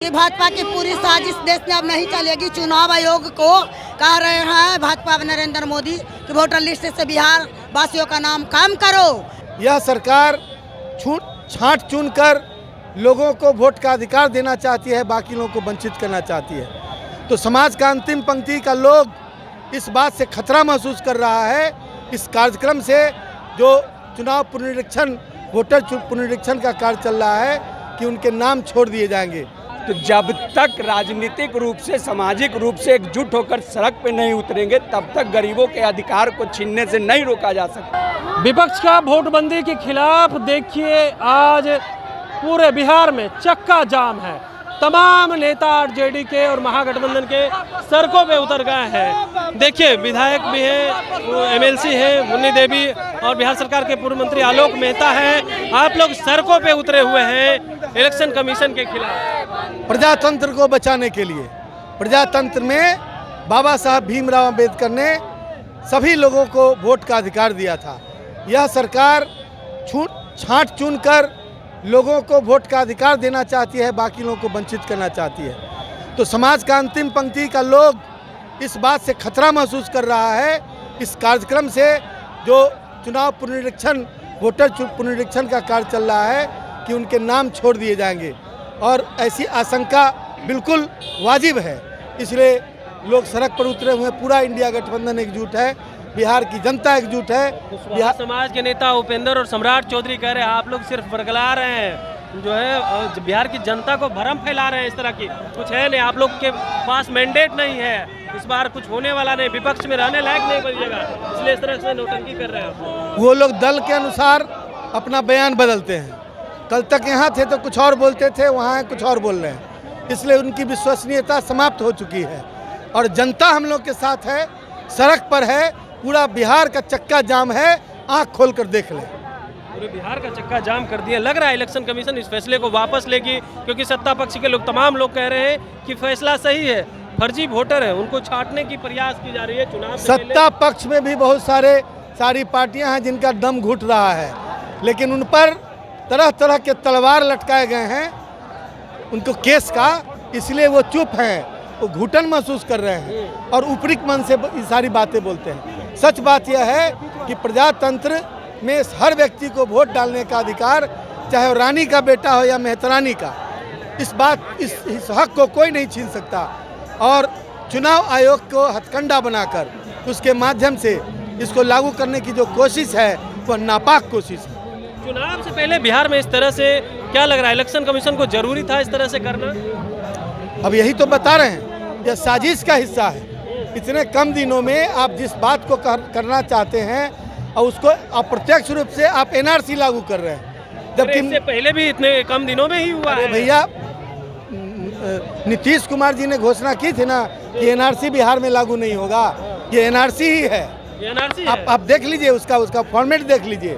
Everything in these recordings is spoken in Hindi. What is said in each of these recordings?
ये भाजपा की पूरी साजिश देश में अब नहीं चलेगी। चुनाव आयोग को कह रहे हैं भाजपा नरेंद्र मोदी कि वोटर लिस्ट से बिहार वासियों का नाम कम करो। यह सरकार छांट चुन कर लोगों को वोट का अधिकार देना चाहती है, बाकी लोगों को वंचित करना चाहती है। तो समाज का अंतिम पंक्ति का लोग इस बात से खतरा महसूस कर रहा है। इस कार्यक्रम से जो चुनाव पुनरीक्षण वोटर पुनरीक्षण का कार्य चल रहा है कि उनके नाम छोड़ दिए जाएंगे। तो जब तक राजनीतिक रूप से सामाजिक रूप से एकजुट होकर सड़क पे नहीं उतरेंगे तब तक गरीबों के अधिकार को छीनने से नहीं रोका जा सकता। विपक्ष का वोटबंदी के खिलाफ देखिए आज पूरे बिहार में चक्का जाम है। तमाम नेता आरजेडी के और महागठबंधन के सड़कों पे उतर गए हैं। देखिए विधायक भी हैं, एमएलसी है मुन्नी देवी और बिहार सरकार के पूर्व मंत्री आलोक मेहता हैं। आप लोग सड़कों पे उतरे हुए हैं इलेक्शन कमीशन के खिलाफ। प्रजातंत्र को बचाने के लिए, प्रजातंत्र में बाबा साहब भीमराव अंबेडकर ने सभी लोगों को वोट का अधिकार दिया था। यह सरकार छांट चुन कर लोगों को वोट का अधिकार देना चाहती है, बाकी लोगों को वंचित करना चाहती है। तो समाज का अंतिम पंक्ति का लोग इस बात से खतरा महसूस कर रहा है। इस कार्यक्रम से जो चुनाव पुनरीक्षण वोटर पुनरीक्षण का कार्य चल रहा है कि उनके नाम छोड़ दिए जाएंगे और ऐसी आशंका बिल्कुल वाजिब है। इसलिए लोग सड़क पर उतरे हुए, पूरा इंडिया गठबंधन एकजुट है, बिहार की जनता एकजुट है। बिहार समाज के नेता उपेंद्र और सम्राट चौधरी कह रहे हैं आप लोग सिर्फ बरगला रहे हैं, जो है बिहार की जनता को भ्रम फैला रहे हैं। इस तरह की कुछ है नहीं, आप लोग के पास मैंडेट नहीं है, इस बार कुछ होने वाला नहीं, विपक्ष में रहने लायक नहीं बनिएगा, इसलिए इस तरह से नौटंकी कर रहे हैं। वो लोग दल के अनुसार अपना बयान बदलते हैं। कल तक यहाँ थे तो कुछ और बोलते थे, वहाँ कुछ और बोल रहे हैं। इसलिए उनकी विश्वसनीयता समाप्त हो चुकी है और जनता हम लोग के साथ है, सड़क पर है, पूरा बिहार का चक्का जाम है। आंख खोल कर देख ले, पूरे बिहार का चक्का जाम कर दिया। लग रहा है इलेक्शन कमीशन इस फैसले को वापस लेगी, क्योंकि सत्ता पक्ष के लोग तमाम लोग कह रहे हैं कि फैसला सही है, फर्जी वोटर है उनको छांटने की प्रयास की जा रही है। चुनाव सत्ता पक्ष में भी बहुत सारी पार्टियां हैं जिनका दम घुट रहा है, लेकिन उन पर तरह तरह के तलवार लटकाए गए हैं उनको केस का, इसलिए वो चुप हैं, वो घुटन महसूस कर रहे हैं और ऊपरी मन से ये सारी बातें बोलते हैं। सच बात यह है कि प्रजातंत्र में हर व्यक्ति को वोट डालने का अधिकार, चाहे वो रानी का बेटा हो या मेहतरानी का, इस हक को कोई नहीं छीन सकता। और चुनाव आयोग को हथकंडा बनाकर उसके माध्यम से इसको लागू करने की जो कोशिश है वह नापाक कोशिश है। चुनाव से पहले बिहार में इस तरह से क्या लग रहा है, इलेक्शन कमीशन को जरूरी था इस तरह से करना? अब यही तो बता रहे हैं, यह साजिश का हिस्सा है। इतने कम दिनों में आप जिस बात को करना चाहते हैं और उसको अप्रत्यक्ष रूप से आप एनआरसी लागू कर रहे हैं, जबकि इससे पहले भी इतने कम दिनों में ही हुआ है। भैया नीतीश कुमार जी ने घोषणा की थी ना कि एनआरसी बिहार में लागू नहीं होगा। ये एनआरसी ही है, एनआरसी आप देख लीजिए, उसका फॉर्मेट देख लीजिए।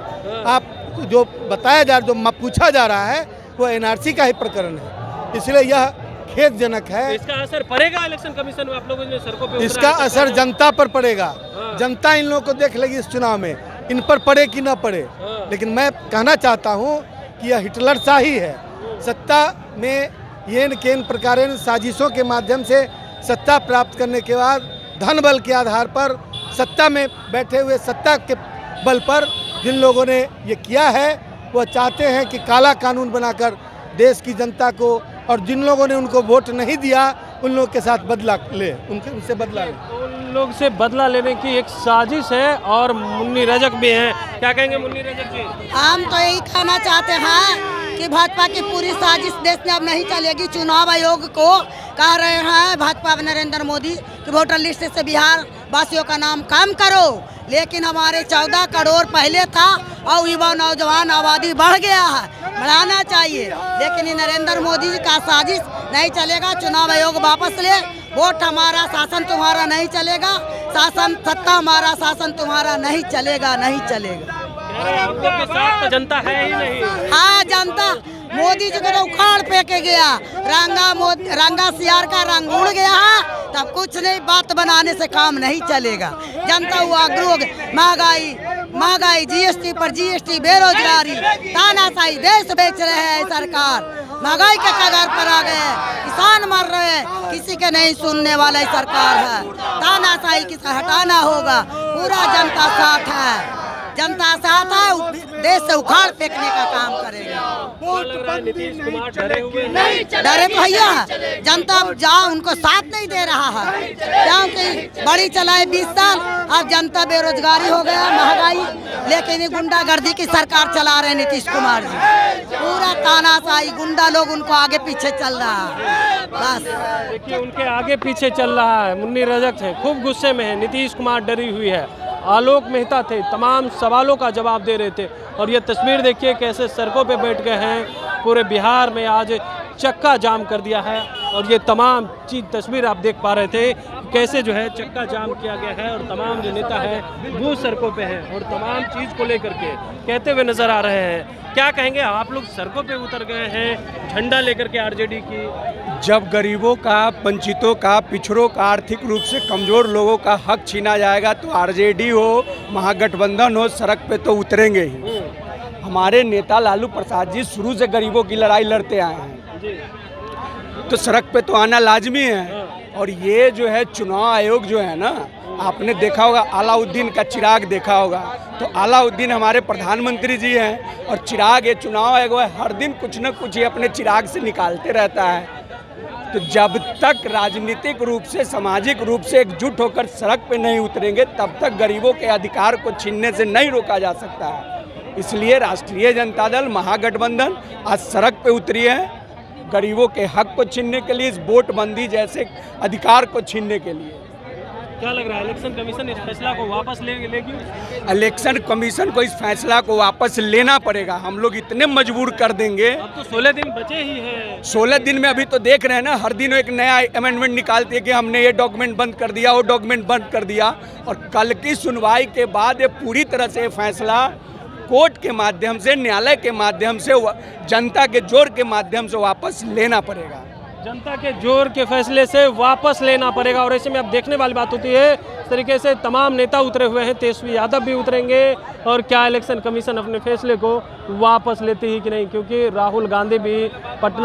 आप जो बताया जा जो पूछा जा रहा है वो एनआरसी का ही प्रकरण है, इसलिए यह खेदजनक है। इसका असर पड़ेगा इलेक्शन कमीशन में, आप लोगों ने सड़कों पे इसका असर जनता पर पड़ेगा। जनता इन लोगों को देख लेगी इस चुनाव में, इन पर पड़े कि ना पड़े। लेकिन मैं कहना चाहता हूं कि यह हिटलर शाही है। सत्ता में येन केन प्रकार साजिशों के माध्यम से सत्ता प्राप्त करने के बाद धन बल के आधार पर सत्ता में बैठे हुए सत्ता के बल पर जिन लोगों ने ये किया है वह चाहते हैं कि काला कानून बनाकर देश की जनता को, और जिन लोगों ने उनको वोट नहीं दिया उन लोगों के साथ बदला ले, उनसे बदला ले। उन लोग से बदला लेने की एक साजिश है। और मुन्नी रजक भी हैं, क्या कहेंगे मुन्नी रजक जी? हम तो यही कहना चाहते हैं कि भाजपा की पूरी साजिश देश में अब नहीं चलेगी। चुनाव आयोग को कह रहे हैं भाजपा नरेंद्र मोदी कि वोटर लिस्ट से बिहार वासियों का नाम कम करो, लेकिन हमारे 14 करोड़ पहले था और युवा नौजवान आबादी बढ़ गया है, बढ़ाना चाहिए। लेकिन ये नरेंद्र मोदी जी का साजिश नहीं चलेगा। चुनाव आयोग वापस ले, वोट हमारा शासन तुम्हारा नहीं चलेगा, शासन सत्ता हमारा शासन तुम्हारा नहीं चलेगा, नहीं चलेगा। आप लोग के साथ तो जनता है ही नहीं। हाँ, जनता मोदी जी को तो उखाड़ फेंके गया, रंगा सियार का रंग उड़ गया है, तब कुछ नहीं, बात बनाने से काम नहीं चलेगा। जनता हुआ आग्रह, महंगाई, जीएसटी पर जीएसटी, बेरोजगारी, तानाशाही, देश बेच रहे हैं सरकार। महंगाई के कगार पर आ गए, किसान मर रहे हैं, किसी के नहीं सुनने वाला सरकार है। तानाशाही किसे हटाना होगा, पूरा जनता साथ है, जनता साथ है, देश से उखाड़ फेंकने का काम करेगा। नीतीश कुमार डरे हुए डरे तो भैया जनता जहाँ उनको साथ नहीं दे रहा है, क्योंकि बड़ी चलाए 20 साल, अब जनता बेरोजगारी हो गया, महंगाई, लेकिन ये गुंडागर्दी की सरकार चला रहे नीतीश कुमार जी। पूरा तानाशाही गुंडा लोग उनको आगे पीछे चल रहा है बस। देखिए उनके आगे पीछे चल रहा है। मुन्नी रजक थे, खूब गुस्से में है, नीतीश कुमार डरी हुई है। आलोक मेहता थे, तमाम सवालों का जवाब दे रहे थे। और ये तस्वीर देखिए कैसे सड़कों पे बैठ गए हैं, पूरे बिहार में आज चक्का जाम कर दिया है। और ये तमाम चीज़ तस्वीर आप देख पा रहे थे कैसे जो है चक्का जाम किया गया है और तमाम जो नेता है वो सड़कों पे हैं और तमाम चीज़ को लेकर के कहते हुए नज़र आ रहे हैं। क्या कहेंगे आप लोग सड़कों पे उतर गए हैं झंडा लेकर के आरजेडी की? जब गरीबों का, वंचितों का, पिछड़ों का, आर्थिक रूप से कमज़ोर लोगों का हक छीना जाएगा तो आरजेडी हो, महागठबंधन हो, सड़क पे तो उतरेंगे ही। हमारे नेता लालू प्रसाद जी शुरू से गरीबों की लड़ाई लड़ते आए हैं, तो सड़क पे तो आना लाजमी है। और ये जो है चुनाव आयोग जो है ना, आपने देखा होगा अलाउद्दीन का चिराग देखा होगा, तो अलाउद्दीन हमारे प्रधानमंत्री जी हैं और चिराग ये चुनाव आयोग है, हर दिन कुछ न कुछ ये अपने चिराग से निकालते रहता है। तो जब तक राजनीतिक रूप से, सामाजिक रूप से एकजुट होकर सड़क पे नहीं उतरेंगे तब तक गरीबों के अधिकार को छीनने से नहीं रोका जा सकता है। इसलिए राष्ट्रीय जनता दल, महागठबंधन आज सड़क पे उतरी है गरीबों के हक को छीनने के लिए, इस वोटबंदी जैसे अधिकार को छीनने के लिए। क्या लग रहा है इलेक्शन कमीशन इस फैसला को वापस लेगी? इलेक्शन कमीशन को इस फैसला को वापस लेना पड़ेगा। हम लोग इतने मजबूर कर देंगे। अब तो 16 दिन बचे ही हैं। 16 दिन में अभी तो देख रहे हैं ना, हर दिन एक नया अमेंडमेंट निकालती है कि हमने ये डॉक्यूमेंट बंद कर दिया, वो डॉक्यूमेंट बंद कर दिया। और कल की सुनवाई के बाद ये पूरी तरह से फैसला कोर्ट के माध्यम से, न्यायालय के माध्यम से, जनता के जोर के माध्यम से वापस लेना पड़ेगा। जनता के जोर के फैसले से वापस लेना पड़ेगा। और ऐसे में अब देखने वाली बात होती है, इस तरीके से तमाम नेता उतरे हुए हैं, तेजस्वी यादव भी उतरेंगे और क्या इलेक्शन कमीशन अपने फैसले को वापस लेती है कि नहीं, क्योंकि राहुल गांधी भी पटना